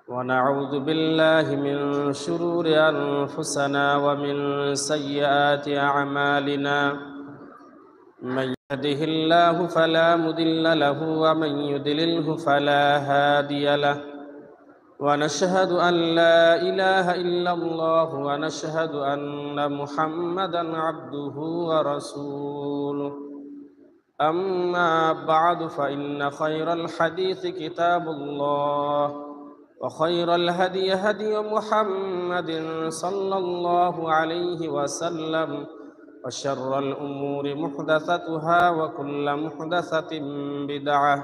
ونعوذ بالله من شرور أنفسنا ومن سيئات أعمالنا من يهده الله فلا مضل له ومن يضلله فلا هادي له ونشهد أن لا إله إلا الله ونشهد أن محمدا عبده ورسوله أما بعد فإن خير الحديث كتاب الله وخير الهدي هدي محمد صلى الله عليه وسلم وشر الأمور محدثتها وكل محدثة بدعة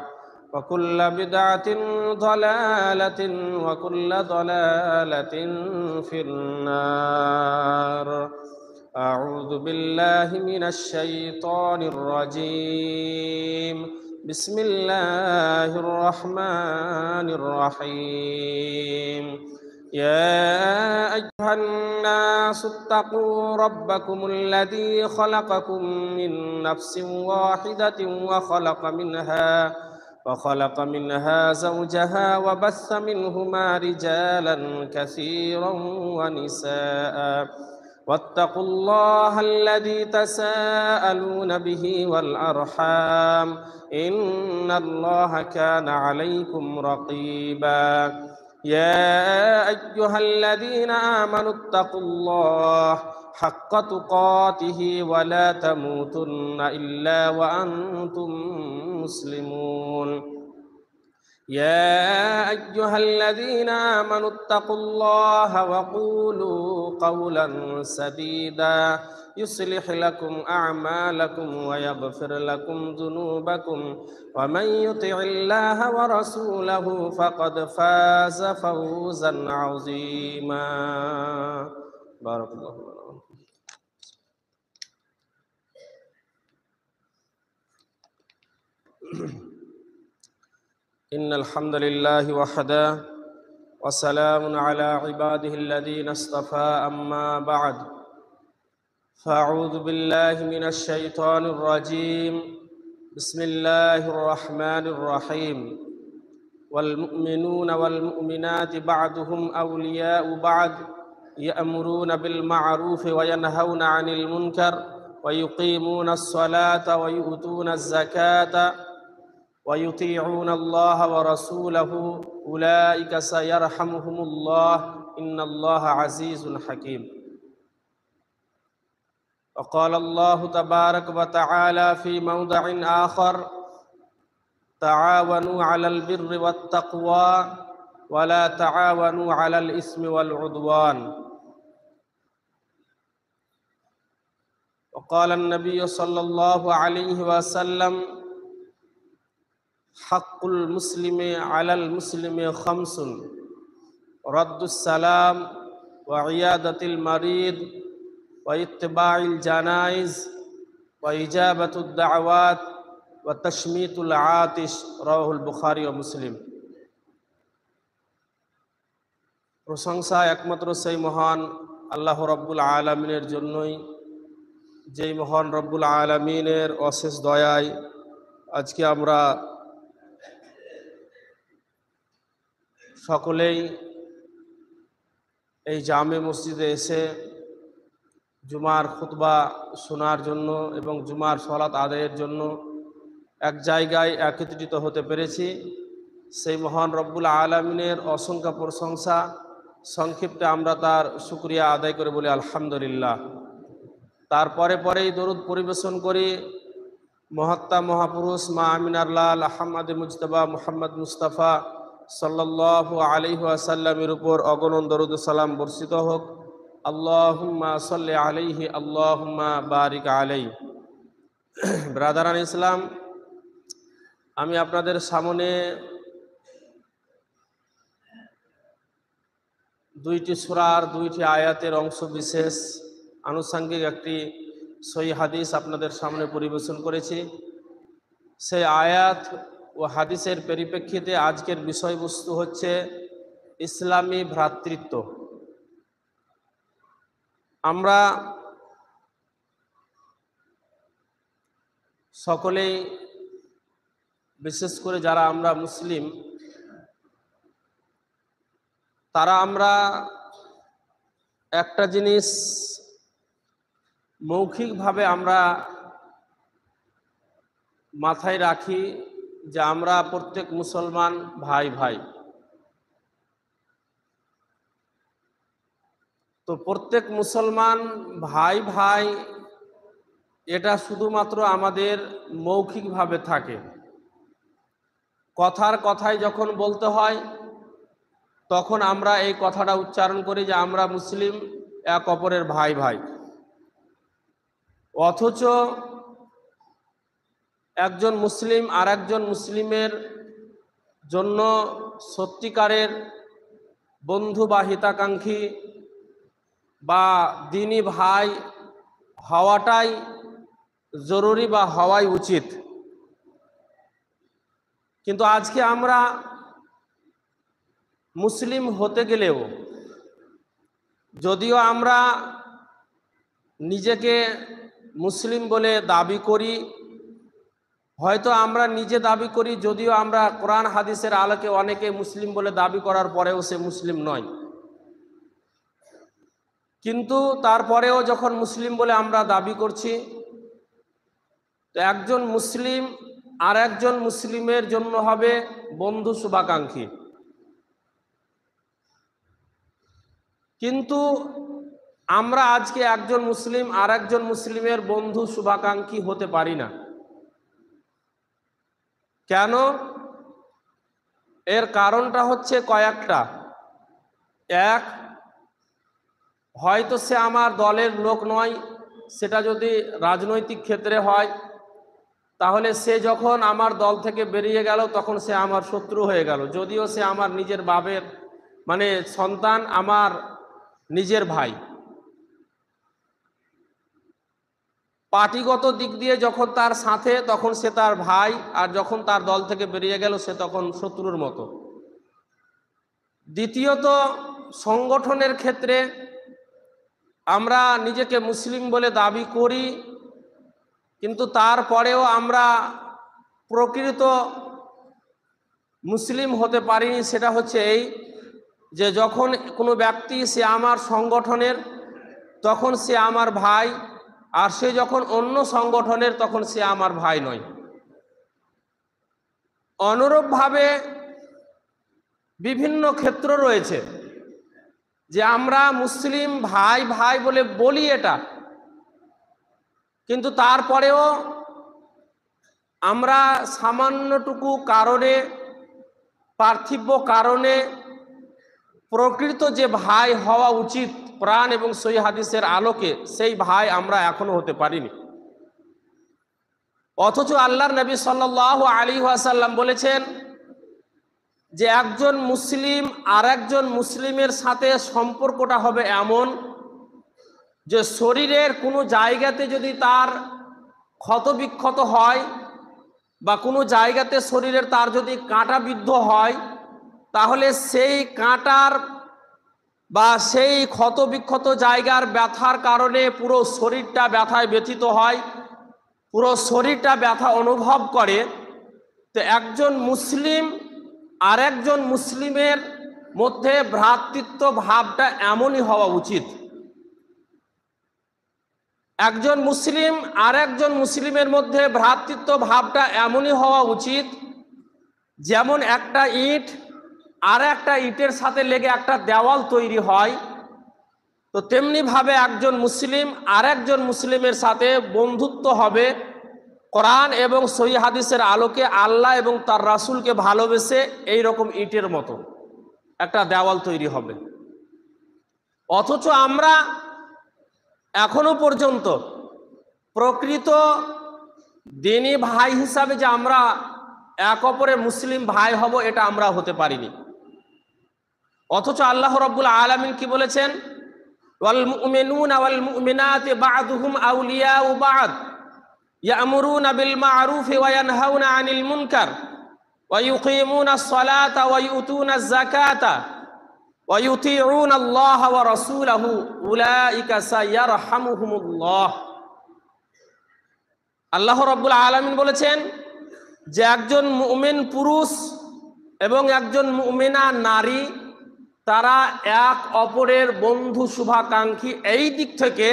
وكل بدعة ضلالة وكل ضلالة في النار. أعوذ بالله من الشيطان الرجيم. بسم الله الرحمن الرحيم. يا أيها الناس اتقوا ربكم الذي خلقكم من نفس واحدة وخلق منها زوجها وبث منهما رجالا كثيرا ونساء واتقوا الله الذي تساءلون به والأرحام إن الله كان عليكم رقيبا. يا أيها الذين آمنوا اتقوا الله حق تقاته ولا تموتن إلا وأنتم مسلمون. يا أيها الذين آمنوا اتقوا الله وقولوا قولا سديدا يصلح لكم أعمالكم ويغفر لكم ذنوبكم ومن يطع الله ورسوله فقد فاز فوزا عظيما. بارك الله فيكم. إن الحمد لله وحده وسلام على عباده الذين اصطفى أما بعد فأعوذ بالله من الشيطان الرجيم. بسم الله الرحمن الرحيم. والمؤمنون والمؤمنات بعضهم أولياء بعض يأمرون بالمعروف وينهون عن المنكر ويقيمون الصلاة ويؤتون الزكاة ويطيعون الله ورسوله أولئك سيرحمهم الله إن الله عزيز حكيم. وقال الله تبارك وتعالى في موضع آخر تعاونوا على البر والتقوى ولا تعاونوا على الإثم والعدوان. وقال النبي صلى الله عليه وسلم حق المسلم على المسلم خمس: رد السلام وعيادة المريض واتباع الجنائز وإجابة الدعوات وتشميت العاطش. رواه البخاري ومسلم। প্রশংসা একমাত্র সেই মহান আল্লাহ রব্বুল আলামিনের জন্যই, যেই মহান রব্বুল আলামিনের অশেষ দয়ায় আজকে আমরা সকলেই এই জামে মসজিদে এসে জুমার খুতবা শোনার জন্য এবং জুমার সালাত আদায়ের জন্য এক জায়গায় একত্রিত হতে পেরেছি। সেই মহান রব্বুল আলামিনের অসংখ্য প্রশংসা। সংক্ষিপ্তে আমরা তার শুকরিয়া আদায় করে বলি আলহামদুলিল্লাহ। তারপরে পরেই দরুদ পরিবেশন করি মহাত্মা মহাপুরুষ মা আমিনার লাল আহমদ মুজতবা মুহাম্মদ মুস্তাফা সাল্লাল্লাহু আলাইহি ওয়াসাল্লামের উপর অগণন দরুদ সালাম বর্ষিত হোক। আল্লাহুম্মা সাল্লি আলাইহি আল্লাহুম্মা বারিক আলাইহি। ব্রাদারান ইসলাম, আমি আপনাদের সামনে দুইটি সূরার দুইটি আয়াতের অংশ বিশেষ আনুষঙ্গিক একটি সহিহ হাদিস আপনাদের সামনে পরিবেশন করেছি। সেই আয়াত ও হাদিসের পরিপ্রেক্ষিতে আজকের বিষয়বস্তু হচ্ছে ইসলামী ভ্রাতৃত্ব। আমরা সকলেই বিশেষ করে যারা আমরা মুসলিম তারা আমরা একটা জিনিস মৌখিকভাবে আমরা মাথায় রাখি যে আমরা প্রত্যেক মুসলমান ভাই ভাই। তো প্রত্যেক মুসলমান ভাই ভাই এটা শুধুমাত্র আমাদের মৌখিকভাবে থাকে। কথার কথায় যখন বলতে হয় তখন আমরা এই কথাটা উচ্চারণ করি যে আমরা মুসলিম, এক অপরের ভাই ভাই। অথচ একজন মুসলিম আর একজন মুসলিমের জন্য সত্যিকারের বন্ধু বা হিতাকাঙ্ক্ষী বা দিনী ভাই হওয়াটাই জরুরি বা হওয়াই উচিত। কিন্তু আজকে আমরা মুসলিম হতে গেলেও, যদিও আমরা নিজেকে মুসলিম বলে দাবি করি, হয়তো আমরা নিজে দাবি করি, যদিও আমরা কোরআন হাদিসের আলোকে অনেকে মুসলিম বলে দাবি করার পরেও সে মুসলিম নয়, কিন্তু তারপরেও যখন মুসলিম বলে আমরা দাবি করছি, তো একজন মুসলিম আর একজন মুসলিমের জন্য হবে বন্ধু শুভাকাঙ্ক্ষী। কিন্তু আমরা আজকে একজন মুসলিম আর একজন মুসলিমের বন্ধু শুভাকাঙ্ক্ষী হতে পারি না। কেন? এর কারণটা হচ্ছে কয়েকটা। এক, হয়তো সে আমার দলের লোক নয়, সেটা যদি রাজনৈতিক ক্ষেত্রে হয় তাহলে সে যখন আমার দল থেকে বেরিয়ে গেল তখন সে আমার শত্রু হয়ে গেল, যদিও সে আমার নিজের বাপের মানে সন্তান, আমার নিজের ভাই। পার্টিগত দিক দিয়ে যখন তার সাথে তখন সে তার ভাই, আর যখন তার দল থেকে বেরিয়ে গেল সে তখন শত্রুর মতো। দ্বিতীয়ত, সংগঠনের ক্ষেত্রে আমরা নিজেকে মুসলিম বলে দাবি করি, কিন্তু তারপরেও আমরা প্রকৃত মুসলিম হতে পারিনি। সেটা হচ্ছে এই যে যখন কোনো ব্যক্তি সে আমার সংগঠনের তখন সে আমার ভাই, আর সে যখন অন্য সংগঠনের তখন সে আমার ভাই নয়। অনুরূপভাবে বিভিন্ন ক্ষেত্র রয়েছে যে আমরা মুসলিম ভাই ভাই বলে বলি এটা, কিন্তু তারপরেও আমরা সামান্যটুকু কারণে, পার্থিব কারণে প্রকৃত যে ভাই হওয়া উচিত কোরআন এবং সহিহ হাদিসের আলোকে, সেই ভাই আমরা এখনো হতে পারিনি। অথচ আল্লাহর নবী সাল্লাল্লাহু আলাইহি ওয়াসাল্লাম বলেছেন যে একজন মুসলিম আর একজন মুসলিমের সাথে সম্পর্কটা হবে এমন যে শরীরের কোনো জায়গাতে যদি তার ক্ষতবিক্ষত হয় বা কোনো জায়গাতে শরীরের তার যদি কাঁটা বিদ্ধ হয়, তাহলে সেই কাঁটার বা সেই ক্ষতবিক্ষত জায়গার ব্যথার কারণে পুরো শরীরটা ব্যথায় ব্যথিত হয়, পুরো শরীরটা ব্যথা অনুভব করে। তো একজন মুসলিম আর একজন মুসলিমের মধ্যে ভ্রাতৃত্ব ভাবটা এমনই হওয়া উচিত। একজন মুসলিম আর একজন মুসলিমের মধ্যে ভ্রাতৃত্ব ভাবটা এমনই হওয়া উচিত যেমন একটা ইট আর একটা ইটের সাথে লেগে একটা দেওয়াল তৈরি হয়, তো তেমনি ভাবে একজন মুসলিম আর একজন মুসলিমের সাথে বন্ধুত্ব হবে কোরআন এবং সহিহ হাদিসের আলোকে, আল্লাহ এবং তার রাসূলকে ভালোবেসে এই রকম ইটের মতো একটা দেওয়াল তৈরি হবে। অথচ আমরা এখনো পর্যন্ত প্রকৃত দ্বীনি ভাই হিসাবে যে আমরা এক অপরের মুসলিম ভাই হব, এটা আমরা হতে পারিনি। অথচ আল্লাহ রাব্বুল আলামিন কি বলেছেন? ওয়াল মুমিনুনা ওয়াল মুমিনাতু বা'দুহুম আউলিয়াউ বা'দ ইয়া'মুরুনা বিল মা'রুফি ওয়া ইয়ানহাউনা আনিল মুনকার ওয়া ইউকিমুনাস সালাতা ওয়া ইউতুনাজ যাকাতা ওয়া ইউতিউনা আল্লাহ ওয়া রাসূলাহু উলাইকা সায়ারহামুহুমুল্লাহ। আল্লাহ রাব্বুল আলামিন বলেছেন যে একজন মুমিন পুরুষ এবং একজন মুমিনা নারী তারা এক অপরের বন্ধু শুভাকাঙ্ক্ষী এই দিক থেকে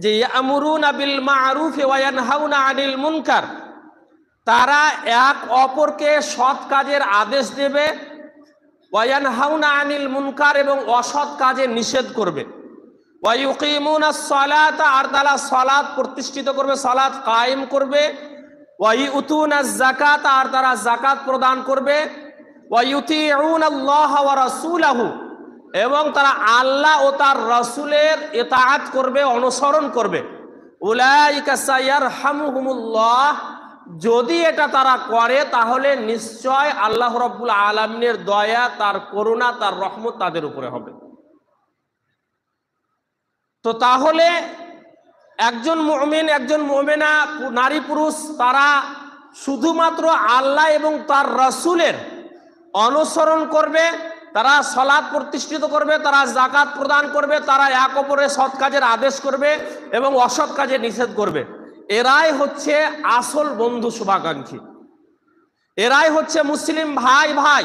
যে ইয়ামুরুনা বিল মারুফ ওয়া ইয়ানহাউনা আনিল মুনকার, তারা এক অপরকে সৎ কাজের আদেশ দেবে, ওয়া ইয়ানহাউনা আনিল মুনকার এবং অসৎ কাজে নিষেধ করবে, ওয়া ইউকিমুনাস সালাতা আর তারা সালাত প্রতিষ্ঠিত করবে, সালাত কায়েম করবে, ওয়া ইউতুনাজ যাকাত আর তারা যাকাত প্রদান করবে, ওয়া ইউতিউনাল্লাহ ওয়া রাসূলাহু এবং তারা আল্লাহ ও তার রাসূলের ইতাআত করবে, অনুসরণ করবে। উলাইকা সায়ারহামুহুমুল্লাহ, যদি এটা তারা করে তাহলে নিশ্চয় আল্লাহ রাব্বুল আলামিনের দয়া, তার করুণা, তার রহমত তাদের উপরে হবে। তো তাহলে একজন মুমিন, একজন মুমিনা, নারী পুরুষ, তারা শুধুমাত্র আল্লাহ এবং তার রাসূলের অনুসরণ করবে, তারা সালাত প্রতিষ্ঠিত করবে, তারা যাকাত প্রদান করবে, তারা এক অপরের সৎ কাজের আদেশ করবে এবং অসৎ কাজে নিষেধ করবে। এরাই হচ্ছে আসল বন্ধু শুভাকাঙ্ক্ষী, এরাই হচ্ছে মুসলিম ভাই ভাই।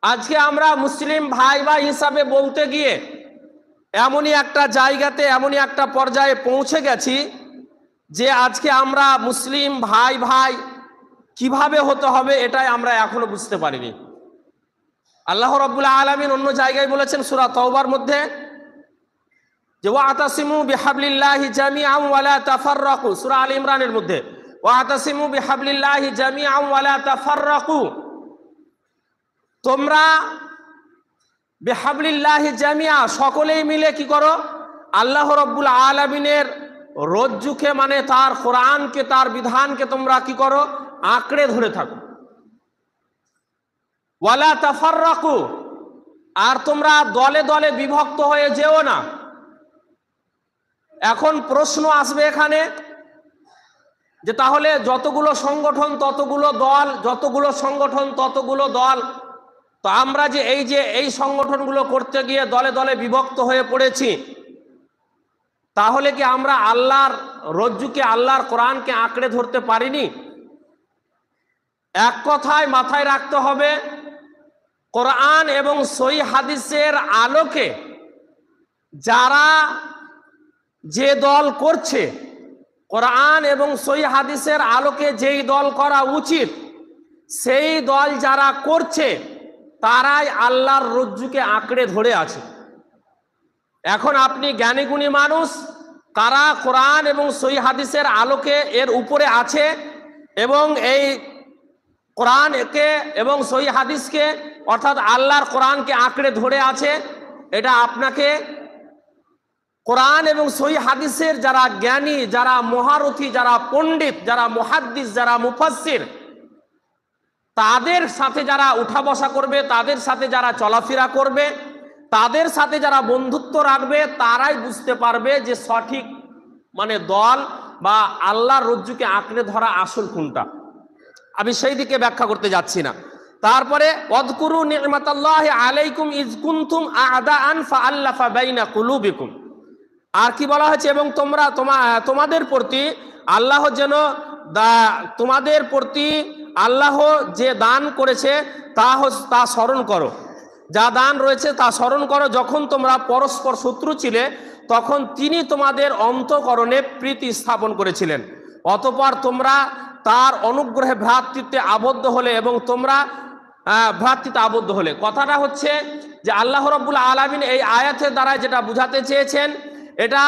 আজকে আমরা মুসলিম ভাই ভাই হিসাবে বলতে গিয়ে এমনই একটা জায়গাতে, এমনই একটা পর্যায়ে পৌঁছে গেছি যে আজকে আমরা মুসলিম ভাই ভাই কিভাবে হতে হবে এটাই আমরা এখনো বুঝতে পারিনি। আল্লাহ রাব্বুল আলামিন অন্য জায়গায় বলেছেন সূরা তাওবার মধ্যে যে ওয়াতাসিমু বিহাবলিল্লাহি জামিআন ওয়া লা তাফাররাকু, সূরা আলে ইমরানের মধ্যে ওয়াতাসিমু বিহাবলিল্লাহি জামিআন ওয়া লা তাফাররাকু, তোমরা বিহাবলিল্লাহি জামিআ সকলেই মিলে কি করো, আল্লাহ রাব্বুল আলামিনের রজ্জুকে মানে তার কোরআনকে, তার বিধানকে তোমরা কি করো, আঁকড়ে ধরে থাকো। ওয়ালা তাফাররাকু, আর তোমরা দলে দলে বিভক্ত হয়ে যেও না। এখন প্রশ্ন আসবে এখানে যে তাহলে যতগুলো সংগঠন ততগুলো দল, যতগুলো সংগঠন ততগুলো দল, তো আমরা যে এই সংগঠনগুলো করতে গিয়ে দলে দলে বিভক্ত হয়ে পড়েছি, তাহলে কি আমরা আল্লাহর রজ্জুকে, আল্লাহর কোরআনকে আঁকড়ে ধরতে পারিনি? এক কথায় মাথায় রাখতে হবে, কোরআন এবং সহিহ হাদিসের আলোকে যারা যে দল করছে, কোরআন এবং সহিহ হাদিসের আলোকে যেই দল করা উচিত সেই দল যারা করছে তারাই আল্লাহর রজ্জুকে আঁকড়ে ধরে আছে। এখন আপনি জ্ঞানীগুণী মানুষ, কারা কোরআন এবং সহিহ হাদিসের আলোকে এর উপরে আছে এবং এই কোরআনকে এবং সহিহ হাদিসকে অর্থাৎ আল্লাহর কোরআনকে আঁকড়ে ধরে আছে, এটা আপনাকে কোরআন এবং সহিহ হাদিসের যারা জ্ঞানী, যারা মহারথী, যারা পণ্ডিত, যারা মুহাদ্দিস, যারা মুফাসসির, তাদের সাথে যারা উঠা বসা করবে, তাদের সাথে যারা চলাফেরা করবে, তাদের সাথে যারা বন্ধুত্ব রাখবে, তারাই বুঝতে পারবে যে সঠিক মানে দল বা আল্লাহর রজ্জুকে আঁকড়ে ধরা আসল কোনটা। আমি সেই দিকে ব্যাখ্যা করতে যাচ্ছি না। তারপরে ওয়াযকুরু নি'মাতাল্লাহি আলাইকুম ইয কুনতুম আ'দাআন ফাআল্লাফা বাইনা কুলুবিকুম, আর কি বলা হয়েছে, এবং তোমরা তোমাদের প্রতি আল্লাহ যেন তোমাদের প্রতি আল্লাহ যে দান করেছে তা স্মরণ করো, যা দান রয়েছে তা স্মরণ করো। যখন তোমরা পরস্পর শত্রু ছিলে তখন তিনি তোমাদের অন্তঃকরণে প্রীতি স্থাপন করেছিলেন, অতঃপর তোমরা তার অনুগ্রহে ভ্রাতৃত্বে আবদ্ধ হলে এবং তোমরা ভ্রাতৃত্বে আবদ্ধ হলে। কথাটা হচ্ছে যে আল্লাহ রাব্বুল আলামিন এই আয়াতের দ্বারা যেটা বুঝাতে চেয়েছেন, এটা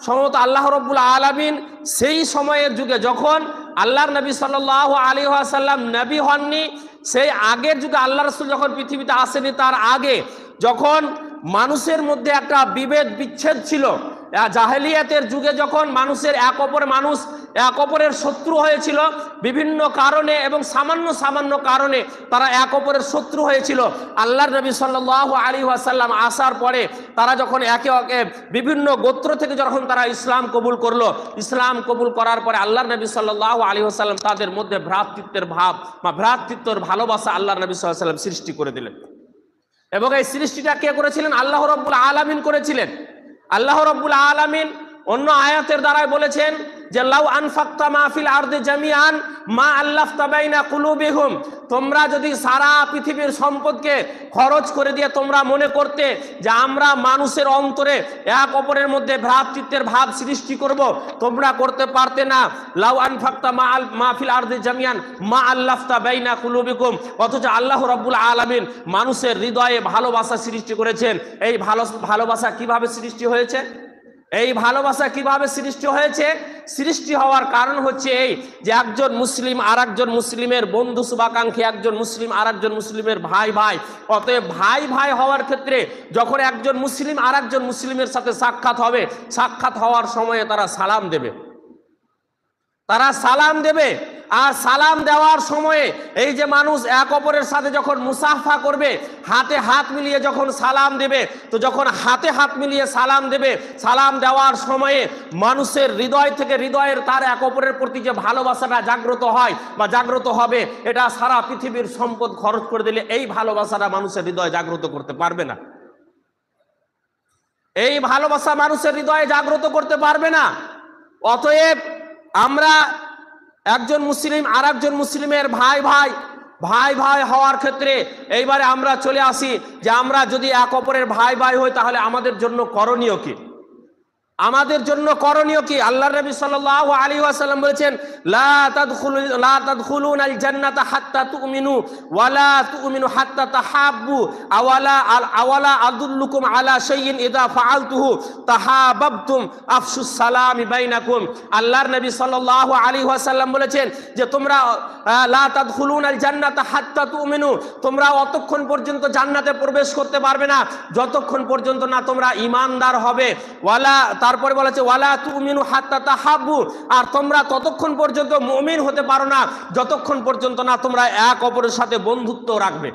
সম্ভবত আল্লাহ রাব্বুল আলামিন সেই সময়ের যুগে যখন আল্লাহর নবী সাল্লাল্লাহু আলাইহি ওয়াসাল্লাম নবী হননি, সেই আগের যুগে আল্লাহ রাসূল যখন পৃথিবীতে আসেনি তার আগে, যখন মানুষের মধ্যে একটা বিভেদ বিচ্ছেদ ছিল, জাহেলিয়াতের যুগে যখন মানুষের এক অপরের শত্রু হয়েছিল বিভিন্ন কারণে এবং সামান্য কারণে তারা এক অপরের শত্রু হয়েছিল, আল্লাহর নবী সাল্লাল্লাহু আলাইহি ওয়াসাল্লাম আসার পরে তারা যখন একে একে বিভিন্ন গোত্র থেকে যখন তারা ইসলাম কবুল করলো, ইসলাম কবুল করার পরে আল্লাহর নবী সাল্লাল্লাহু আলাইহি ওয়াসাল্লাম তাদের মধ্যে ভ্রাতৃত্বের ভাব বা ভ্রাতৃত্বের ভালোবাসা আল্লাহর নবী সাল্লাল্লাহু আলাইহি ওয়াসাল্লাম সৃষ্টি করে দিলেন। এবং এই সৃষ্টিটা কে করেছিলেন? আল্লাহ রাব্বুল আলামিন করেছিলেন। আল্লাহ রাব্বুল আলামিন অন্য আয়াতের দ্বারাই বলেছেন যে লাউ আনফাকতা মা ফিল আরদি জামিআন মা আল্লাফতা বাইনা কুলুবিহুম, তোমরা যদি সারা পৃথিবীর সম্পদকে খরচ করে দিয়ে তোমরা মনে করতে যে আমরা মানুষের অন্তরে এক অপরের মধ্যে ভ্রাতৃত্বের ভাব সৃষ্টি করব, তোমরা করতে পারতে না। লাউ আনফাকতা মা ফিল আরদি জামিআন মা আল্লাফতা বাইনা কুলুবিকুম। অথচ আল্লাহ রাব্বুল আলামিন মানুষের হৃদয়ে ভালোবাসা সৃষ্টি করেছেন। এই ভালোবাসা কিভাবে সৃষ্টি হয়েছে? এই ভালোবাসা কিভাবে সৃষ্টি হয়েছে? সৃষ্টি হওয়ার কারণ হচ্ছে এই যে একজন মুসলিম আর একজন মুসলিমের বন্ধু শুভাকাঙ্ক্ষী, একজন মুসলিম আর একজন মুসলিমের ভাই ভাই। অতএব ভাই ভাই হওয়ার ক্ষেত্রে যখন একজন মুসলিম আর একজন মুসলিমের সাথে সাক্ষাৎ হবে, সাক্ষাৎ হওয়ার সময়ে তারা সালাম দেবে, তারা সালাম দেবে। আর সালাম দেওয়ার সময়ে এই যে মানুষ এক অপরের সাথে যখন মুসাফা করবে, হাতে হাত মিলিয়ে যখন সালাম দেবে, তো যখন হাতে হাত মিলিয়ে সালাম দেবে, সালাম দেওয়ার সময়ে মানুষের হৃদয় থেকে হৃদয়ের তার এক অপরের প্রতি যে ভালোবাসাটা জাগ্রত হয় বা জাগ্রত হবে, এটা সারা পৃথিবীর সম্পদ খরচ করে দিলে এই ভালোবাসাটা মানুষের হৃদয় জাগ্রত করতে পারবে না। এই ভালোবাসা মানুষের হৃদয়ে জাগ্রত করতে পারবে না। অতএব আমরা একজন মুসলিম আর একজন মুসলিমের ভাই ভাই হওয়ার ক্ষেত্রে এইবারে আমরা চলে আসি যে আমরা যদি এক অপরের ভাই ভাই হই তাহলে আমাদের জন্য করণীয় কি? আমাদের জন্য করণীয় কি? আল্লাহর নবী সাল্লাল্লাহু আলাইহি ওয়াসাল্লাম বলেছেন, লা তাদখুলুনাল জান্নাতা হাত্তা তুমিনু ওয়ালা তুমিনু হাত্তা তাহাব্বু আওয়ালা আদুল্লুকুম আলা শাইইন ইযা ফাআলতুহু তাহাবাবতুম আফশুস সালামি বাইনাকুম। আল্লাহর নবী সাল্লাল্লাহু আলাইহি ওয়াসাল্লাম বলেছেন যে তোমরা লা তাদখুলুনাল জান্নাতা হাত্তা তুমিনু, তোমরা অতক্ষণ পর্যন্ত জান্নাতে প্রবেশ করতে পারবে না যতক্ষণ পর্যন্ত না তোমরা ঈমানদার হবে। তারপরে বলেছে ওয়ালা তুমিনু হাত্তা তাহাব্বু, আর তোমরা ততক্ষণ পর্যন্ত মুমিন হতে পারো না যতক্ষণ পর্যন্ত না তোমরা এক অপরের সাথে বন্ধুত্ব রাখবে,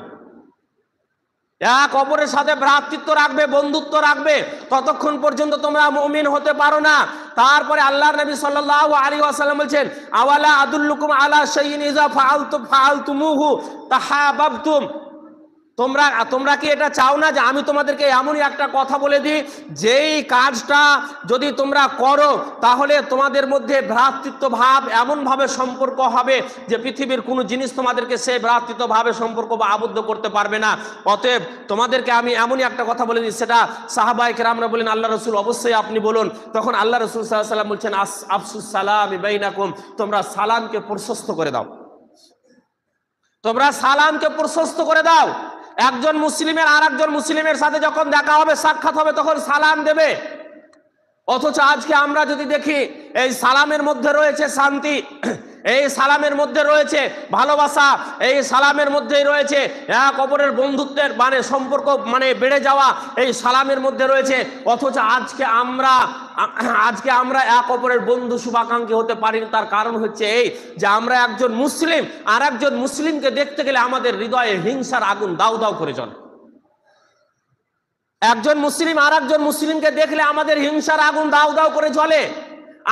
এক অপরের সাথে ভ্রাতৃত্ব রাখবে, বন্ধুত্ব রাখবে, ততক্ষণ পর্যন্ত তোমরা মুমিন হতে পারো না। তারপরে আল্লাহর নবী সাল্লাল্লাহু আলাইহি ওয়াসাল্লাম বলেছেন, আওয়ালা আদুল্লুকুম আলা শাইইন ইযা ফাআলতুমুহু তাহাবাবতুম। তোমরা কি এটা চাও না যে আমি তোমাদেরকে এমনই একটা কথা বলে দিই, যেই কাজটা যদি তোমরা করো তাহলে তোমাদের মধ্যে ভ্রাতৃত্ব ভাব এমনভাবে সম্পর্ক হবে যে পৃথিবীর কোনো জিনিস তোমাদেরকে সেই ভ্রাতৃত্ব ভাবে সম্পর্ক বা আবদ্ধ করতে পারবে না। অতএব তোমাদেরকে আমি এমনই একটা কথা বলে দিই। সেটা সাহাবায়ে কেরামরা বলেন, আল্লাহ রসুল অবশ্যই আপনি বলুন। তখন আল্লাহ রসুল সাল্লাল্লাহু আলাইহি ওয়াসাল্লাম বলছেন, আফসুস সালামি বাইনাকুম, তোমরা সালামকে প্রশস্ত করে দাও, তোমরা সালামকে প্রশস্ত করে দাও। একজন মুসলিমের আর একজন মুসলিমের সাথে যখন দেখা হবে, সাক্ষাৎ হবে, তখন সালাম দেবে। অথচ আজকে আমরা যদি দেখি এই সালামের মধ্যে রয়েছে শান্তি, এই সালামের মধ্যে রয়েছে ভালোবাসা, এই সালামের মধ্যেই রয়েছে এক অপরের বন্ধুত্বের সম্পর্ক বেড়ে যাওয়া, এই সালামের মধ্যে রয়েছে। অথচ আজকে আমরা এক অপরের বন্ধু শুভাকাঙ্ক্ষী হতে পারিনি। তার কারণ হচ্ছে এই যে আমরা একজন মুসলিম আর একজন মুসলিমকে দেখতে গেলে আমাদের হৃদয়ে হিংসার আগুন দাউ দাউ করে জ্বলে। একজন মুসলিম আর একজন মুসলিমকে দেখলে আমাদের হিংসার আগুন দাউ দাউ করে জ্বলে।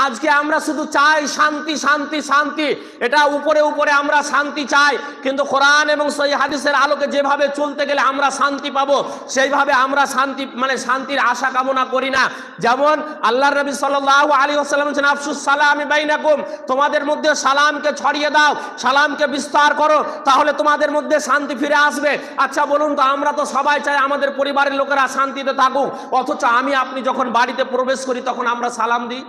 আজকে আমরা শুধু চাই শান্তি শান্তি শান্তি, এটা উপরে উপরে আমরা শান্তি চাই, কিন্তু কোরআন এবং সহিহ হাদিসের আলোকে যেভাবে চলতে গেলে আমরা শান্তি পাবো সেইভাবে আমরা শান্তির আশা কামনা করি না। যেমন আল্লাহর নবী সাল্লাল্লাহু আলাইহি ওয়াসাল্লাম বলেছেন, আফসুস সালামি বাইনাকুম, তোমাদের মধ্যে সালামকে ছড়িয়ে দাও, সালামকে বিস্তার করো, তাহলে তোমাদের মধ্যে শান্তি ফিরে আসবে। আচ্ছা বলুন তো, আমরা তো সবাই চাই আমাদের পরিবারের লোকেরা শান্তিতে থাকুক, অথচ আমি আপনি যখন বাড়িতে প্রবেশ করি তখন আমরা সালাম দিই?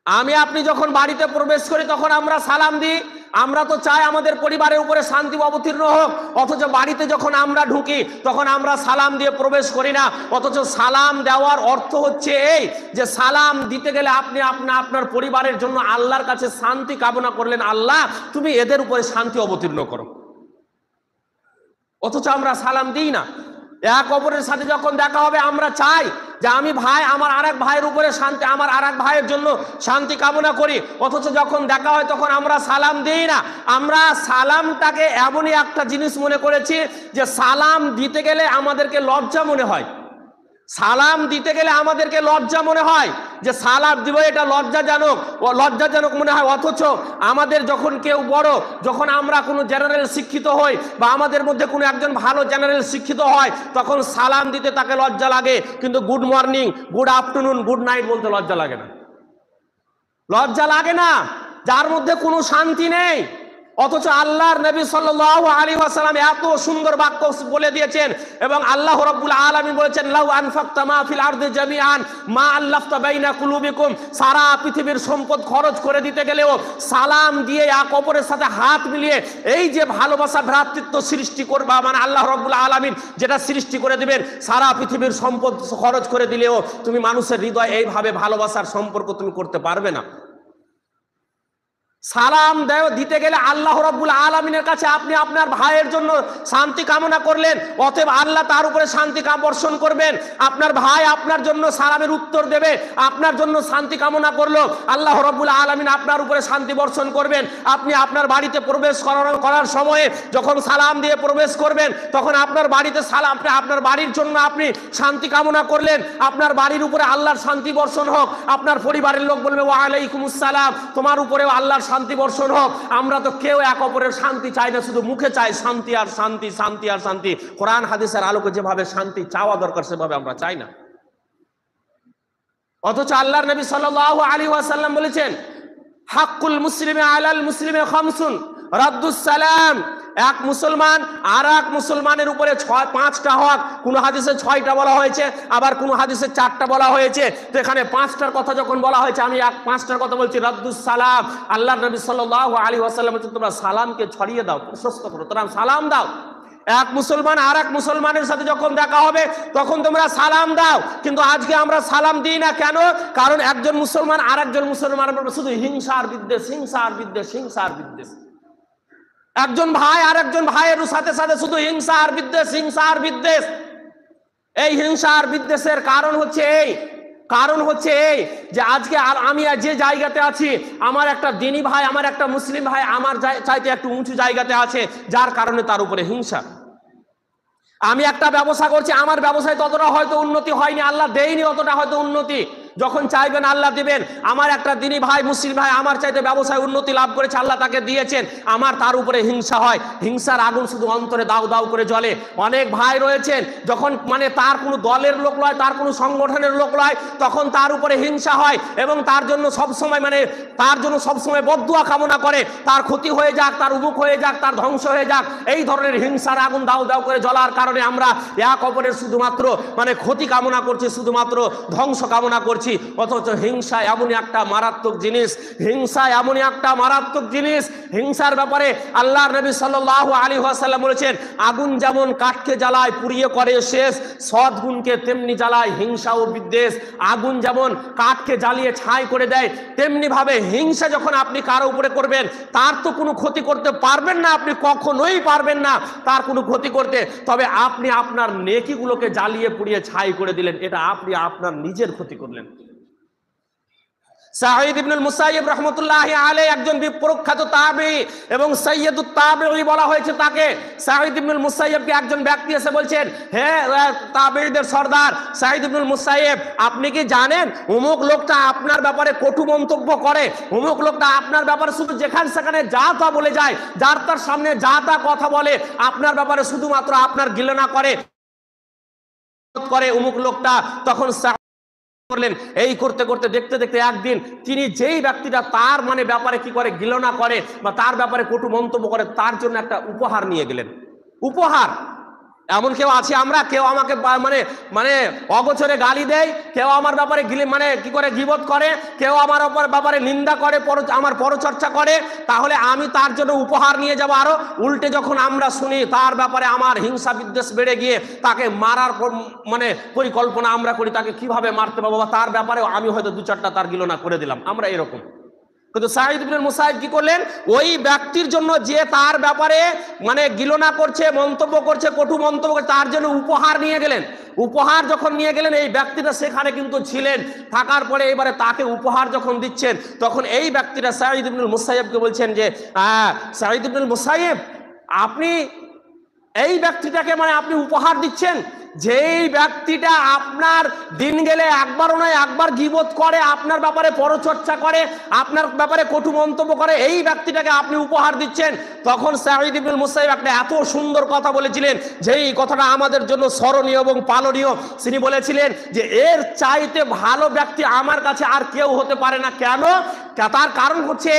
আমি আপনি যখন বাড়িতে প্রবেশ করি তখন আমরা সালাম দিই। আমরা তো চাই আমাদের পরিবারের উপরে শান্তি অবতীর্ণ হোক, অথচ বাড়িতে যখন আমরা ঢুকি তখন আমরা সালাম দিয়ে প্রবেশ করি না। অথচ সালাম দেওয়ার অর্থ হচ্ছে এই যে সালাম দিতে গেলে আপনি আপনার পরিবারের জন্য আল্লাহর কাছে শান্তি কামনা করলেন, আল্লাহ তুমি এদের উপরে শান্তি অবতীর্ণ করো। অথচ আমরা সালাম দিই না। এক অপরের সাথে যখন দেখা হবে আমরা চাই যে আমি ভাই আমার আরেক ভাইয়ের উপরে শান্তি, আমার আরেক ভাইয়ের জন্য শান্তি কামনা করি, অথচ যখন দেখা হয় তখন আমরা সালাম দিই না। আমরা সালামটাকে এমনই একটা জিনিস মনে করেছি যে সালাম দিতে গেলে আমাদেরকে লজ্জা মনে হয়, সালাম দিতে গেলে আমাদেরকে লজ্জা মনে হয় যে সালাম দিব, এটা লজ্জাজনক মনে হয়। অথচ আমাদের যখন কেউ বড়, যখন আমরা কোনো জেনারেল শিক্ষিত হই বা আমাদের মধ্যে কোনো একজন ভালো জেনারেল শিক্ষিত হয়, তখন সালাম দিতে তাকে লজ্জা লাগে, কিন্তু good morning, good afternoon, good night বলতে লজ্জা লাগে না। লজ্জা লাগে না? যার মধ্যে কোনো শান্তি নেই। অথচ আল্লাহর নবী সাল্লাল্লাহু আলাইহি ওয়াসাল্লাম এত সুন্দর বাক্য বলে দিয়েছেন, এবং আল্লাহ রাব্বুল আলামিন বলেছেন, লাউ আনফাকতা মা ফিল আরদি জামিআন মা আল্লাফতা বাইনা কুলুবিকুম। সারা পৃথিবীর সম্পদ খরচ করে দিতে গেলেও সালাম দিয়ে এক অপরের সাথে হাত মিলিয়ে এই যে ভালোবাসা ভ্রাতৃত্ব সৃষ্টি করবা, মানে আল্লাহ রাব্বুল আলামিন যেটা সৃষ্টি করে দিবেন, সারা পৃথিবীর সম্পদ খরচ করে দিলেও তুমি মানুষের হৃদয় এইভাবে ভালোবাসার সম্পর্ক তুমি করতে পারবে না। সালাম দিতে গেলে আল্লাহ রাব্বুল আলামিনের কাছে আপনি আপনার ভাইয়ের জন্য শান্তি কামনা করলেন, অতএব আল্লাহ তার উপরে শান্তি বর্ষণ করবেন। আপনার ভাই আপনার জন্য সালামের উত্তর দেবে, আপনার জন্য শান্তি কামনা করলো, আল্লাহ রাব্বুল আলামিন আপনার উপরে শান্তি বর্ষণ করবেন। আপনি আপনার বাড়িতে প্রবেশ করার সময়ে যখন সালাম দিয়ে প্রবেশ করবেন, তখন আপনার বাড়িতে সালাম, আপনার বাড়ির জন্য আপনি শান্তি কামনা করলেন, আপনার বাড়ির উপরে আল্লাহর শান্তি বর্ষণ হোক। আপনার পরিবারের লোক বলবে ওয়া আলাইকুমুস সালাম, তোমার উপরেও আল্লাহর শান্তি বর্ষণ হোক। আমরা তো কেউ এক অপরের শান্তি চাই না, শুধু মুখে চাই শান্তি আর শান্তি, শান্তি আর শান্তি। কোরআন হাদিসের আলোকে যেভাবে শান্তি চাওয়া দরকার সেভাবে আমরা চাই না। অথচ আল্লাহর নবী সাল্লাল্লাহু আলাইহি ওয়াসাল্লাম বলেছেন, হাক্কুল মুসলিমি আলাল মুসলিমি খামসুন, রাদ্দুস সালাম। এক মুসলমান আর এক মুসলমানের উপরে 5টা হক, কোন হাদিসে 6টা বলা হয়েছে, আবার কোন হাদিসে 4টা বলা হয়েছে। তো এখানে 5টার কথা যখন বলা হয়েছে, আমি 5টার কথা বলছি, রাদ্দুস সালাম। আল্লাহর নবী সাল্লাল্লাহু আলাইহি ওয়াসাল্লাম বলেছেন, তোমরা সালামকে ছড়িয়ে দাও, প্রশস্ত করো, তোমরা সালাম দাও। এক মুসলমান আর এক মুসলমানের সাথে যখন দেখা হবে তখন তোমরা সালাম দাও। কিন্তু আজকে আমরা সালাম দিই না, কেন? কারণ একজন মুসলমান আর একজন মুসলমানের উপর শুধু হিংসার বিদ্বেষ, হিংসার বিদ্বেষ, হিংসার বিদ্বেষ। একজন ভাই আর একজন ভাইয়ের সাথে সাথে শুধু হিংসা আর বিদ্বেষ, হিংসা আর বিদ্বেষ। এই হিংসা আর বিদ্বেষের কারণ হচ্ছে এই যে আজকে আমি যে জায়গাতে আছি, আমার একটা দ্বীনী ভাই, আমার একটা মুসলিম ভাই আমার চাইতে একটু উঁচু জায়গাতে আছে, যার কারণে তার উপরে হিংসা। আমি একটা ব্যবসা করছি, আমার ব্যবসায় ততটা হয়তো উন্নতি হয়নি, আল্লাহ দেয়নি অতটা হয়তো উন্নতি, যখন চাইবেন আল্লাহ দিবেন। আমার একটা দ্বীনী ভাই, মুসলিম ভাই আমার চাইতে ব্যবসায় উন্নতি লাভ করেছে, আল্লাহ তাকে দিয়েছেন, আমার তার উপরে হিংসা হয়। হিংসার আগুন শুধু অন্তরে দাউ দাউ করে জ্বলে। অনেক ভাই রয়েছেন, যখন মানে তার কোনো দলের লোক নয়, তার কোনো সংগঠনের লোক নয়, তখন তার উপরে হিংসা হয় এবং তার জন্য সবসময় বদদুয়া কামনা করে, তার ক্ষতি হয়ে যাক, তার উমুক হয়ে যাক, তার ধ্বংস হয়ে যাক। এই ধরনের হিংসার আগুন দাউ দাউ করে জ্বলার কারণে আমরা এক অপরের শুধুমাত্র মানে ক্ষতি কামনা করছি, শুধুমাত্র ধ্বংস কামনা করছি। অথচ হিংসা এমনই একটা মারাত্মক জিনিস, হিংসা এমনই একটা মারাত্মক জিনিস। হিংসার ব্যাপারে আল্লাহর নবী সাল্লাল্লাহু আলাইহি ওয়াসাল্লাম বলেছেন, আগুন যেমন কাঠকে জ্বালায় পুড়িয়ে করে শেষ, সদ্গুণকে তেমনি জ্বালায় হিংসা ও বিদ্বেষ। আগুন যেমন কাঠকে জ্বালিয়ে ছাই করে দেয়, তেমনি ভাবে হিংসা যখন আপনি কারো উপরে করবেন, তার তো কোনো ক্ষতি করতে পারবেন না, আপনি কখনোই পারবেন না তার কোনো ক্ষতি করতে। তবে আপনি আপনার নেকিগুলোকে জ্বালিয়ে পুড়িয়ে ছাই করে দিলেন, এটা আপনি আপনার নিজের ক্ষতি করলেন। সাঈদ ইবনুল মুসাইয়্যিব রাহমাতুল্লাহি আলাইহি একজন বিপ্রখ্যাত তাবেঈ এবং সাইয়্যিদুত তাবেঈ বলা হয়েছে তাকে। সাঈদ ইবনুল মুসাইয়্যিবকে একজন ব্যক্তি এসে বলছেন, হে তাবেঈদের সর্দার সাঈদ ইবনুল মুসাইয়্যিব, আপনি কি জানেন অমুক লোকটা আপনার ব্যাপারে কটু মন্তব্য করে, অমুক লোকটা আপনার ব্যাপারে শুধু যেখানে সেখানে যা তা বলে যায়, যার তার সামনে যা তা কথা বলে, আপনার ব্যাপারে শুধুমাত্র আপনার গিলনা করে অমুক লোকটা। তখন করলেন, এই করতে করতে দেখতে দেখতে একদিন তিনি যেই ব্যক্তিটা তার মানে ব্যাপারে কি করে গিলনা করে বা তার ব্যাপারে কটু মন্তব্য করে, তার জন্য একটা উপহার নিয়ে গেলেন। উপহার এমন কেউ আছে আমরা, কেউ আমাকে মানে মানে অগোচরে গালি দেয়, কেউ আমার ব্যাপারে মানে কি করে গীবত করে, কেউ আমার ব্যাপারে নিন্দা করে, আমার পরচর্চা করে, তাহলে আমি তার জন্য উপহার নিয়ে যাব। আরো উল্টে যখন আমরা শুনি তার ব্যাপারে আমার হিংসা বিদ্বেষ বেড়ে গিয়ে তাকে মারার মানে পরিকল্পনা আমরা করি, তাকে কিভাবে মারতে পারবো, বা তার ব্যাপারেও আমি হয়তো 2-4টা তার গিলনা করে দিলাম, আমরা এরকম। কিন্তু সাঈদ ইবনুল মুসাইয়্যিব কি করলেন, ওই ব্যক্তির জন্য যে তার ব্যাপারে মানে গিলনা করছে, মন্তব্য করছে, কটু মন্তব্য করছে, তার জন্য উপহার নিয়ে গেলেন। উপহার যখন নিয়ে গেলেন, এই ব্যক্তিটা সেখানে কিন্তু ছিলেন, থাকার পরে এবারে তাকে উপহার যখন দিচ্ছেন, তখন এই ব্যক্তিটা সাঈদ ইবনুল মুসাইয়্যিবকে বলছেন যে, সাঈদ ইবনুল মুসাইয়্যিব, আপনি এই ব্যক্তিটাকে মানে আপনি উপহার দিচ্ছেন, যেই ব্যক্তিটা আপনার দিন গেলে একবারও নয় একবার গীবত করে, আপনার ব্যাপারে পরচর্চা করে, আপনার ব্যাপারে কটু মন্তব্য করে, এই ব্যক্তিটাকে আপনি উপহার দিচ্ছেন। তখন সাঈদ ইবনুল মুসাইয়্যিব একটা এত সুন্দর কথা বলেছিলেন, যেই কথাটা আমাদের জন্য স্মরণীয় এবং পালনীয়। তিনি বলেছিলেন যে এর চাইতে ভালো ব্যক্তি আমার কাছে আর কেউ হতে পারে না। কেন? তার কারণ হচ্ছে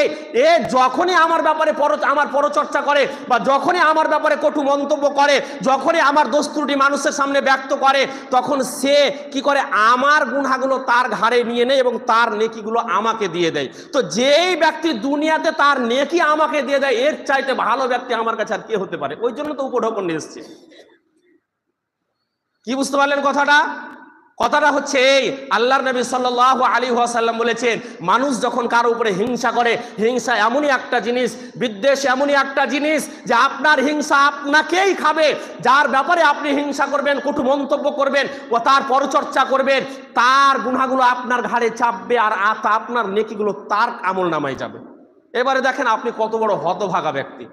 এ যখনই আমার ব্যাপারে আমার পরচর্চা করে, বা যখনই আমার ব্যাপারে কটু মন্তব্য করে, যখনই আমার দোষ ত্রুটি মানুষের সামনে ব্যক্ত করে, তখন সে কি করে আমার গুনাহগুলো তার ঘাড়ে নিয়ে নেয় এবং তার নেকিগুলো আমাকে দিয়ে দেয়। তো যেই ব্যক্তি দুনিয়াতে তার নেকি আমাকে দিয়ে দেয়, এর চাইতে ভালো ব্যক্তি আমার কাছে আর কে হতে পারে? ওই জন্য তো উপঢৌকন নিয়ে এসছে। কি বুঝতে পারলেন কথাটা? কথাটা হচ্ছে এই, আল্লাহর নবী সাল্লাল্লাহু আলাইহি ওয়াসাল্লাম বলেছেন, মানুষ যখন কারো উপরে হিংসা করে, হিংসা এমনই একটা জিনিস, বিদ্বেষ এমনই একটা জিনিস যে আপনার হিংসা আপনাকেই খাবে। যার ব্যাপারে আপনি হিংসা করবেন, কটু মন্তব্য করবেন ও তার পরচর্চা করবেন, তার গুনাহগুলো আপনার ঘাড়ে চাপবে, আর আপনার নেকিগুলো তার আমলনামায় যাবে। এবারে দেখেন আপনি কত বড় হতভাগা ব্যক্তি,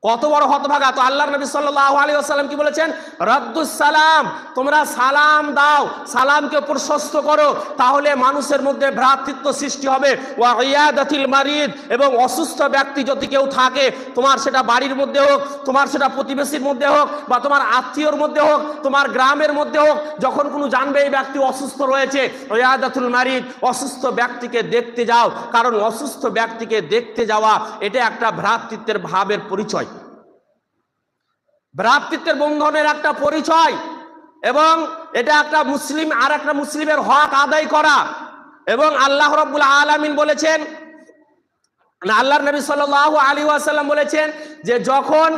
কত বড় হতভাগা। তো আল্লাহর নবী সাল্লাল্লাহু আলাইহি ওয়াসাল্লাম কি বলেছেন? রাদ্দুস সালাম, তোমরা সালাম দাও, সালামকে প্রশস্ত করো, তাহলে মানুষের মধ্যে ভ্রাতৃত্ব সৃষ্টি হবে। ওয়া ইয়াদাতিল মারিদ, এবং অসুস্থ ব্যক্তি যদি কেউ থাকে, তোমার সেটা বাড়ির মধ্যে হোক, তোমার সেটা প্রতিবেশীর মধ্যে হোক, বা তোমার আত্মীয়র মধ্যে হোক, তোমার গ্রামের মধ্যে হোক, যখন কোনো জানবে এই ব্যক্তি অসুস্থ রয়েছে, ইয়াদাতুল মারিদ, অসুস্থ ব্যক্তিকে দেখতে যাও। কারণ অসুস্থ ব্যক্তিকে দেখতে যাওয়া এটা একটা ভ্রাতৃত্বের ভাবের পরিচয়, ভ্রাতৃত্বের বন্ধনের একটা পরিচয়, এবং এটা একটা মুসলিম আর একটা মুসলিমের হক আদায় করা। এবং আল্লাহ রাব্বুল আলামিন বলেছেন, আল্লাহর নবী সাল্লাল্লাহু আলাইহি ওয়াসাল্লাম বলেছেন যে যখন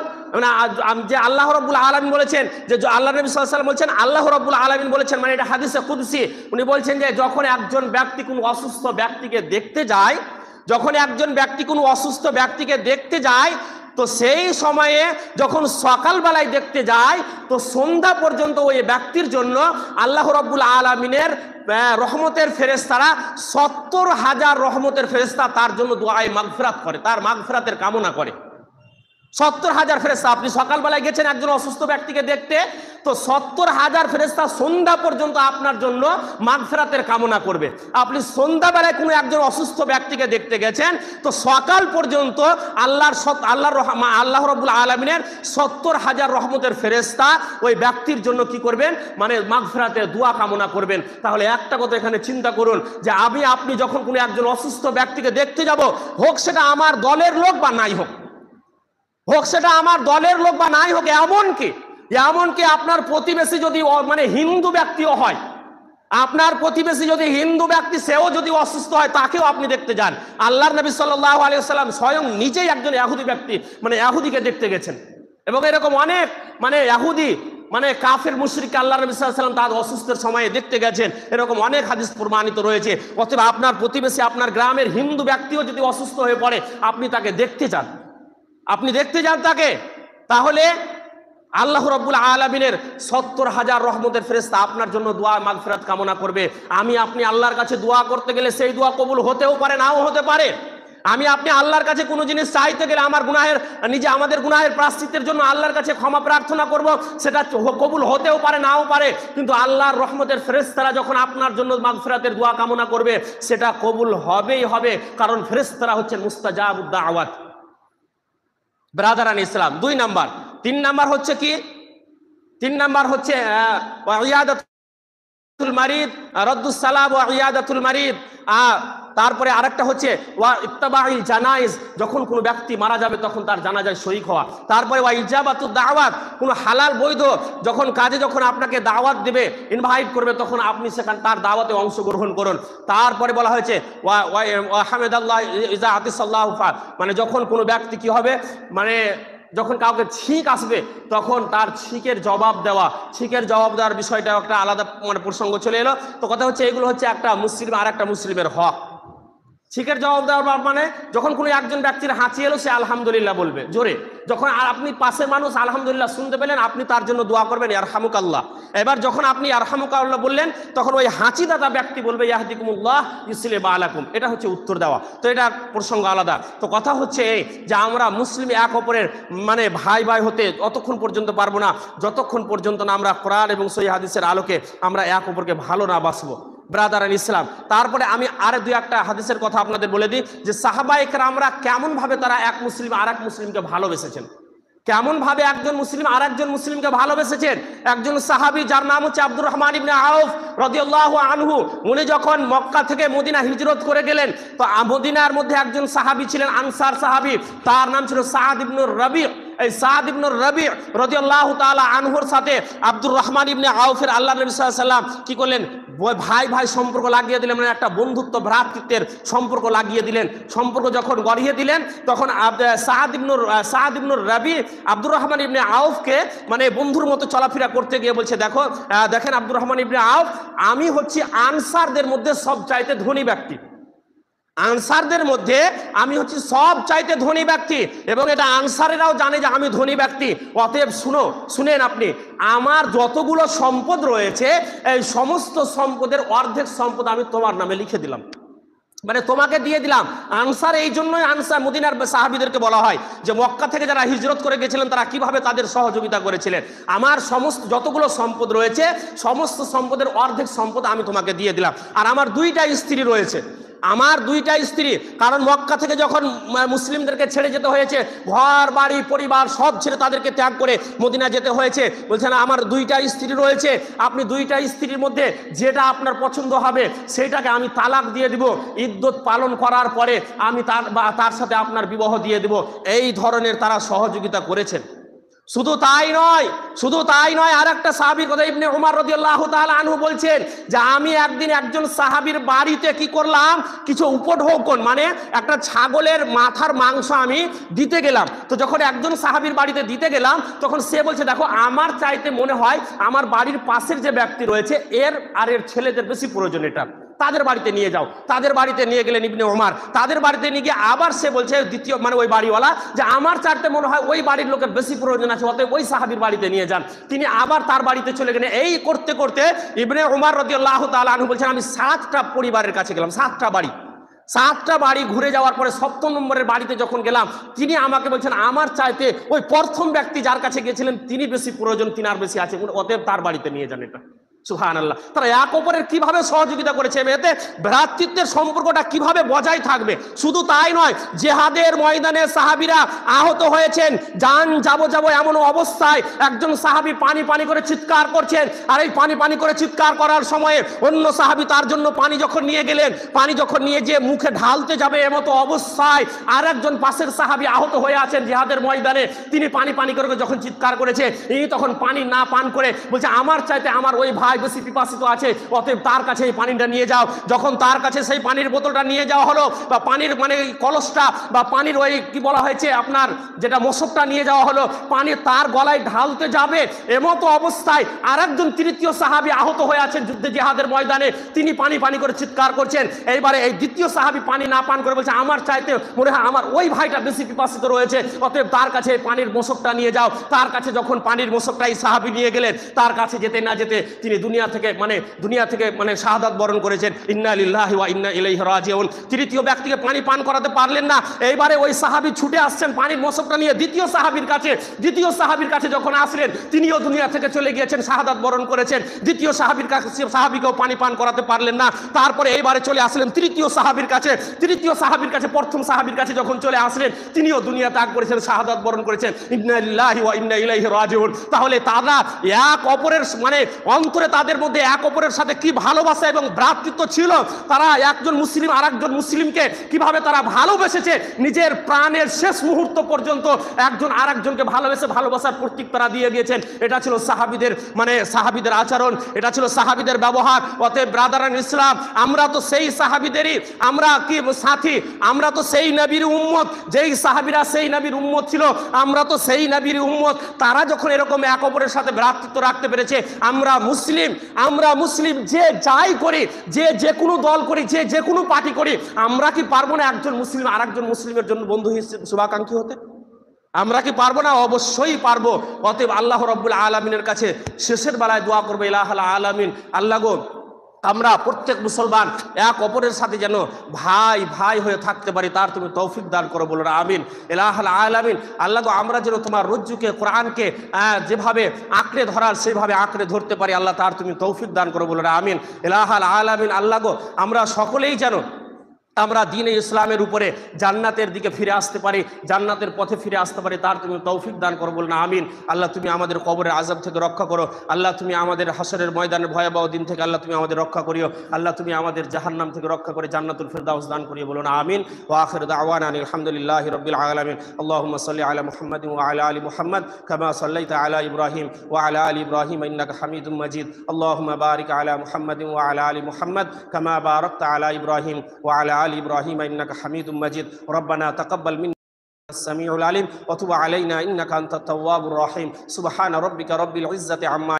যে আল্লাহ রাব্বুল আলামিন বলেছেন, যে আল্লাহ নবী সাল্লাল্লাহু আলাইহি ওয়াসাল্লাম বলেছেন, আল্লাহ রাব্বুল আলামিন বলেছেন, মানে এটা হাদিসে কুদসি, উনি বলছেন যে যখন একজন ব্যক্তি কোনো অসুস্থ ব্যক্তিকে দেখতে যায়, যখন একজন ব্যক্তি কোনো অসুস্থ ব্যক্তিকে দেখতে যায়, তো সেই সময়ে যখন সকালবেলায় দেখতে যায়, তো সন্ধ্যা পর্যন্ত ওই ব্যক্তির জন্য আল্লাহ রাব্বুল আলামিনের রহমতের ফেরেশতারা ৭০,০০০ রহমতের ফেরেশতা তার জন্য দুআয়ে মাগফিরাত করে, তার মাগফিরাতের কামনা করে। ৭০,০০০ ফেরেশতা। আপনি সকালবেলায় গেছেন একজন অসুস্থ ব্যক্তিকে দেখতে, তো ৭০,০০০ ফেরেশতা সন্ধ্যা পর্যন্ত আপনার জন্য মাগফিরাতের কামনা করবে। আপনি সন্ধ্যাবেলায় কোনো একজন অসুস্থ ব্যক্তিকে দেখতে গেছেন, তো সকাল পর্যন্ত আল্লাহ রাব্বুল আলামিনের ৭০,০০০ রহমতের ফেরেশতা ওই ব্যক্তির জন্য কি করবেন, মানে মাগফিরাতের দোয়া কামনা করবেন। তাহলে একটা কথা এখানে চিন্তা করুন, যে আপনি যখন কোনো একজন অসুস্থ ব্যক্তিকে দেখতে যাব, হোক সেটা আমার দলের লোক বা নাই হোক, হোক সেটা আমার দলের লোক বা নাই হোক, এমনকি আপনার প্রতিবেশী যদি মানে হিন্দু ব্যক্তিও হয়, আপনার প্রতিবেশী যদি হিন্দু ব্যক্তি, সেও যদি অসুস্থ হয়, তাকেও আপনি দেখতে যান। আল্লাহর নবী সাল্লাল্লাহু আলাইহি ওয়াসাল্লাম স্বয়ং নিজেই একজন ইহুদি ব্যক্তি, মানে ইহুদিকে দেখতে গেছেন। এবং এরকম অনেক মানে ইহুদি মানে কাফের মুশরিক আল্লাহর নবী সাল্লাল্লাহু আলাইহি ওয়াসাল্লাম তার অসুস্থের সময়ে দেখতে গেছেন, এরকম অনেক হাদিস প্রমাণিত রয়েছে। অতএব আপনার প্রতিবেশী, আপনার গ্রামের হিন্দু ব্যক্তিও যদি অসুস্থ হয়ে পড়ে, আপনি তাকে দেখতে যান, আপনি দেখতে যান তাকে, তাহলে আল্লাহ রাব্বুল আলামিনের ৭০,০০০ রহমতের ফেরেশতা আপনার জন্য দোয়া মাগফিরাত কামনা করবে। আপনি আল্লাহর কাছে দোয়া করতে গেলে সেই দোয়া কবুল হতেও পারে, নাও হতে পারে। আপনি আল্লাহর কাছে কোনো জিনিস চাইতে গেলে আমাদের গুনাহের প্রায়শ্চিত্তের জন্য আল্লাহর কাছে ক্ষমা প্রার্থনা করব, সেটা কবুল হতেও পারে, নাও পারে। কিন্তু আল্লাহর রহমতের ফেরেশতারা যখন আপনার জন্য মাগফিরাতের দোয়া কামনা করবে, সেটা কবুল হবেই হবে, কারণ ফেরেশতারা হচ্ছেন মুস্তাজাবুদ দাওয়াত। ব্রাদারান ইসলাম ২ নাম্বার। ৩ নাম্বার হচ্ছে কি? ৩ নাম্বার হচ্ছে ইয়াদাতুল মারিদ, রাদ্দুস সালাম ওয়া ইয়াদাতুল মারিদ। তারপরে আরেকটা হচ্ছে ওয়া ইত্তিবাউল জানাইজ, যখন কোনো ব্যক্তি মারা যাবে তখন তার জানাজায় শরীক হওয়া। তারপরে ওয়া ইজাবাতুদ দাওয়াত, কোনো হালাল বৈধ যখন আপনাকে দাওয়াত দিবে, ইনভাইট করবে, তখন আপনি সেখানে তার দাওয়াতে অংশগ্রহণ করুন। তারপরে বলা হয়েছে ওয়া হামিদাল্লাহ ইজা আতিসাল্লাহু ফা, মানে যখন কোনো ব্যক্তি কি হবে, মানে যখন কাউকে ছিক আসবে, তখন তার ছিকের জবাব দেওয়ার বিষয়টা একটা আলাদা মানে প্রসঙ্গ চলে এলো। তো কথা হচ্ছে এগুলো হচ্ছে একটা মুসলিম আর একটা মুসলিমের হক। ছিকের জবাব দেওয়ার মানে যখন কোনো একজন ব্যক্তির হাঁচি এলো, সে আলহামদুলিল্লাহ বলবে জোরে। যখন আপনি পাশের মানুষ আলহামদুলিল্লাহ শুনতে পেলেন, আপনি তার জন্য দোয়া করবেন ইয়ারহামুকাল্লাহ। এবার যখন আপনি ইয়ারহামুকাল্লাহ বললেন, তখন ওই হাঁচিদাতা ব্যক্তি বলবে ইয়াহদিকুমুল্লাহ ইউসলিহ বালাকুম। এটা হচ্ছে উত্তর দেওয়া। তো এটা প্রসঙ্গ আলাদা। তো কথা হচ্ছে এই যে আমরা মুসলিম এক অপরের মানে ভাই হতে অতক্ষণ পর্যন্ত পারবো না, যতক্ষণ পর্যন্ত না আমরা কোরআন এবং সহিহ হাদিসের আলোকে আমরা এক অপরকে ভালো না বাসবো। ব্রাদারান ইসলাম, তারপরে আমি আরো ২-১টা হাদিসের কথা আপনাদের বলে দিই, যে সাহাবায়ে কেরামরা কেমন ভাবে তারা এক মুসলিম আর এক মুসলিমকে ভালোবেসেছেন। কেমন ভাবে একজন মুসলিম আর একজন মুসলিমকে ভালোবেসেছেন। একজন সাহাবী যার নাম হচ্ছে আব্দুর রহমান ইবনে আউফ রাদিয়াল্লাহু আনহু, উনি যখন মক্কা থেকে মদিনা হিজরত করে গেলেন, তো মদিনার মধ্যে একজন সাহাবী ছিলেন আনসার সাহাবী, তার নাম ছিল সাদ ইবনুর রবি। এই সাদ ইবনুর রবি রাদিয়াল্লাহু তাআলা আনহুর সাথে আব্দুর রহমান ইবনে আউফের আল্লাহ নবী সাল্লাল্লাহু আলাইহি ওয়াসাল্লাম কি করলেন, ভাই ভাই সম্পর্ক লাগিয়ে দিলেন, মানে একটা বন্ধুত্ব ভ্রাতৃত্বের সম্পর্ক লাগিয়ে দিলেন। সম্পর্ক যখন গড়িয়ে দিলেন, তখন সাদ ইবনুর রবি আব্দুর রহমান ইবনে আউফকে মানে বন্ধুর মতো চলাফেরা করতে গিয়ে বলছে, দেখেন আব্দুর রহমান ইবনে আউফ, আমি হচ্ছি আনসারদের মধ্যে সবচাইতে ধনী ব্যক্তি, আনসারদের মধ্যে আমি হচ্ছি সব চাইতে ধনী ব্যক্তি, এবং এটা আনসারেরাও জানে যে আমি ধনী ব্যক্তি। অতএব শুনেন আপনি, আমার যতগুলো সম্পদ রয়েছে এই সমস্ত সম্পদের অর্ধেক সম্পদ আমি তোমার নামে লিখে দিলাম, মানে তোমাকে দিয়ে দিলাম। আনসার এই জন্যই আনসার মদিনার সাহাবীদেরকে বলা হয় যে মক্কা থেকে যারা হিজরত করে গেছিলেন তারা কিভাবে তাদের সহযোগিতা করেছিলেন। আমার সমস্ত যতগুলো সম্পদ রয়েছে সমস্ত সম্পদের অর্ধেক সম্পদ আমি তোমাকে দিয়ে দিলাম। আর আমার দুইটা স্ত্রী রয়েছে, আমার দুইটা স্ত্রী, কারণ মক্কা থেকে যখন মুসলিমদেরকে ছেড়ে যেতে হয়েছে, ঘর বাড়ি পরিবার সব ছেড়ে তাদেরকে ত্যাগ করে মদিনা যেতে হয়েছে, বলছেন আমার দুইটা স্ত্রী রয়েছে, আপনি দুইটা স্ত্রীর মধ্যে যেটা আপনার পছন্দ হবে সেটাকে আমি তালাক দিয়ে দিব, ইদ্যত পালন করার পরে আমি তার সাথে আপনার বিবাহ দিয়ে দিব। এই ধরনের তারা সহযোগিতা করেছেন। শুধু তাই নয়, আর একটা সাহাবীর কথা ইবনে উমর রাদিয়াল্লাহু তাআলা আনহু বলছেন যে আমি একদিন একজন সাহাবীর বাড়িতে কি করলাম, কিছু উপঢৌকন মানে একটা ছাগলের মাথার মাংস আমি দিতে গেলাম। তো যখন একজন সাহাবীর বাড়িতে দিতে গেলাম, তখন সে বলছে, দেখো আমার চাইতে মনে হয় আমার বাড়ির পাশের যে ব্যক্তি রয়েছে এর ছেলেদের বেশি প্রয়োজন, এটা তাদের বাড়িতে নিয়ে যাও। তাদের বাড়িতে নিয়ে গেলেন ইবনে উমর, তাদের বাড়িতে নিয়ে গিয়ে আবার সে বলছে দ্বিতীয় মানে ওই বাড়িওয়ালা যে আমার চাইতে মনে হয় ওই বাড়ির লোকের বেশি প্রয়োজন আছে, অতএব ওই সাহাবীর বাড়িতে নিয়ে যান। তিনি আবার তার বাড়িতে চলে গেলেন। এই করতে করতে ইবনে উমর রাদিয়াল্লাহু তাআলা আনহু বলছেন আমি 7টা পরিবারের কাছে গেলাম, 7টা বাড়ি ঘুরে যাওয়ার পরে 7 নম্বরের বাড়িতে যখন গেলাম, তিনি আমাকে বলছেন আমার চাইতে ওই প্রথম ব্যক্তি যার কাছে গিয়েছিলেন তিনি বেশি প্রয়োজন, তিনি আর বেশি আছে, অতএব তার বাড়িতে নিয়ে যান। এটা সুবহানাল্লাহ। তারা এক অপরের কিভাবে সহযোগিতা করেছে, এতে ভ্রাতৃত্বের সম্পর্কটা কিভাবে বজায় থাকবে। শুধু তাই নয়, জিহাদের ময়দানে সাহাবীরা আহত হয়েছেন, জান যাবো এমন অবস্থায় একজন সাহাবী পানি করে চিৎকার করছেন, আর এই পানি করে চিৎকার করার সময়ে অন্য সাহাবী তার জন্য পানি যখন নিয়ে গেলেন, পানি যখন নিয়ে যেয়ে মুখে ঢালতে যাবে এমতো অবস্থায় আর একজন পাশের সাহাবী আহত হয়ে আছেন জিহাদের ময়দানে, তিনি পানি করে যখন চিৎকার করেছে, ইনি তখন পানি না পান করে বলছে আমার চাইতে আমার ওই ভাই বেশি পিপাসিত আছে, অতএব তার কাছে এই পানিটা নিয়ে যাও। যখন তার কাছে সেই পানির বোতলটা নিয়ে যাওয়া হলো, বা পানির মানে কলসটা বা পানির ওই কি বলা হয়েছে আপনার যেটা মশকটা নিয়ে যাওয়া হলো, পানি তার গলায় ঢালতে যাবে এমতো অবস্থায় আর একজন তৃতীয় সাহাবী আহত হয়ে আছেন যুদ্ধে জিহাদের ময়দানে, তিনি পানি করে চিৎকার করছেন। এইবারে এই দ্বিতীয় সাহাবী পানি না পান করে বলছে আমার চাইতে মনে হয় আমার ওই ভাইটা বেশি পিপাসিত রয়েছে, অতএব তার কাছে পানির মশকটা নিয়ে যাও। তার কাছে যখন পানির মশকটা এই সাহাবী নিয়ে গেলেন, তার কাছে যেতে না যেতে তিনি দুনিয়া থেকে শাহাদাত বরণ করেছেন। ইন্না লিল্লাহি ওয়া ইন্না ইলাইহি রাজিউন। তৃতীয় ব্যক্তিকে পানি পান করাতে পারলেন না, এইবারে ওই সাহাবী ছুটে আসছেন পানির মশকটা নিয়ে দ্বিতীয় সাহাবীর কাছে যখন আসলেন, তিনিও দুনিয়া থেকে চলে গিয়েছেন, শাহাদাত বরণ করেছেন। দ্বিতীয় সাহাবীকেও পানি পান করাতে পারলেন না। তারপরে এইবারে চলে আসলেন তৃতীয় সাহাবীর কাছে প্রথম সাহাবীর কাছে যখন চলে আসলেন, তিনিও দুনিয়া ত্যাগ করেছেন, শাহাদাত বরণ করেছেন। ইন্না লিল্লাহি ওয়া ইন্না ইলাইহি রাজিউন। তাহলে তারা এক অপরের মানে অন্তরে তাদের মধ্যে এক অপরের সাথে কি ভালোবাসা এবং ভ্রাতৃত্ব ছিল, তারা একজন মুসলিম আর একজন মুসলিমকে কিভাবে তারা ভালোবেসেছে, নিজের প্রাণের শেষ মুহূর্ত পর্যন্ত একজন আর একজনকে ভালোবাসার প্রতীক তারা দিয়ে গিয়েছেন। এটা ছিল সাহাবীদের আচরণ, এটা ছিল সাহাবীদের ব্যবহার। অতএব ব্রাদারান ইসলাম, আমরা তো সেই সাহাবীদেরই আমরা কি সাথী, আমরা তো সেই নবীর উম্মত, যেই সাহাবীরা সেই নবীর উম্মত ছিল, আমরা তো সেই নবীর উম্মত। তারা যখন এরকম এক অপরের সাথে ভ্রাতৃত্ব রাখতে পেরেছে, আমরা মুসলিম যে যাই করি, যে কোনো দল করি, যে কোনো পার্টি করি, আমরা কি পারবো না একজন মুসলিম আর একজন মুসলিমের জন্য বন্ধু হিসেবে শুভাকাঙ্ক্ষী হতে? আমরা কি পারবো না? অবশ্যই পারবো। অতএব আল্লাহ রাব্বুল আলামিনের কাছে শেষের বেলায় দোয়া করবো, ইলাহাল আলামিন, আল্লাহ গো আমরা প্রত্যেক মুসলমান এক অপরের সাথে যেন ভাই হয়ে থাকতে পারি, তার তুমি তৌফিক দান করো, বলো আমিন। ইলাহাল আলামিন, আল্লাহ গো আমরা যেন তোমার রজ্জুকে কোরআনকে যেভাবে আঁকড়ে ধরার সেইভাবে আঁকড়ে ধরতে পারি, আল্লাহ তার তুমি তৌফিক দান করো, বলো আমিন। ইলাহাল আলামিন, আল্লাহ গো আমরা সকলেই যেন আমরা দ্বীন ইসলামের উপরে জান্নাতের দিকে ফিরে আসতে পারি, জান্নাতের পথে ফিরে আসতে পারি, তার তুমি তৌফিক দান করো, বলুন আমিন। আল্লাহ তুমি আমাদের কবরের আযাব থেকে রক্ষা করো, আল্লাহ তুমি আমাদের হাসরের ময়দানের ভয়াবহ দিন থেকে আল্লাহ তুমি আমাদের রক্ষা করিও, আল্লাহ তুমি আমাদের জাহান্নাম থেকে রক্ষা করে জান্নাতুল ফিরদাউস দান করিও, বলুন আমিন। ওয়া আখিরু দাওয়ানা আলহামদুলিল্লাহি রাব্বিল আলামিন। আল্লাহুম্মা সাল্লি আলা মুহাম্মাদিন ওয়া আলা আলি মুহাম্মাদ কামা সাল্লাইতা আলা ইব্রাহিম ওয়া আলা আলি ইব্রাহিম ইন্নাকা হামিদুম মাজিদ। আল্লাহুম্মা বারিক আলা মুহাম্মাদিন ওয়া আলা আলি মুহাম্মাদ কামা বারাকতা আলা ইব্রাহিম ওয়া আলা আলি ইব্রাহিম ইন্নাকা হামিদুম মাজিদ। রব্বানা তাকাব্বাল মিন্না السميع العليم وتب علينا إنك أنت التواب الرحيم. سبحان ربك رب العزة عما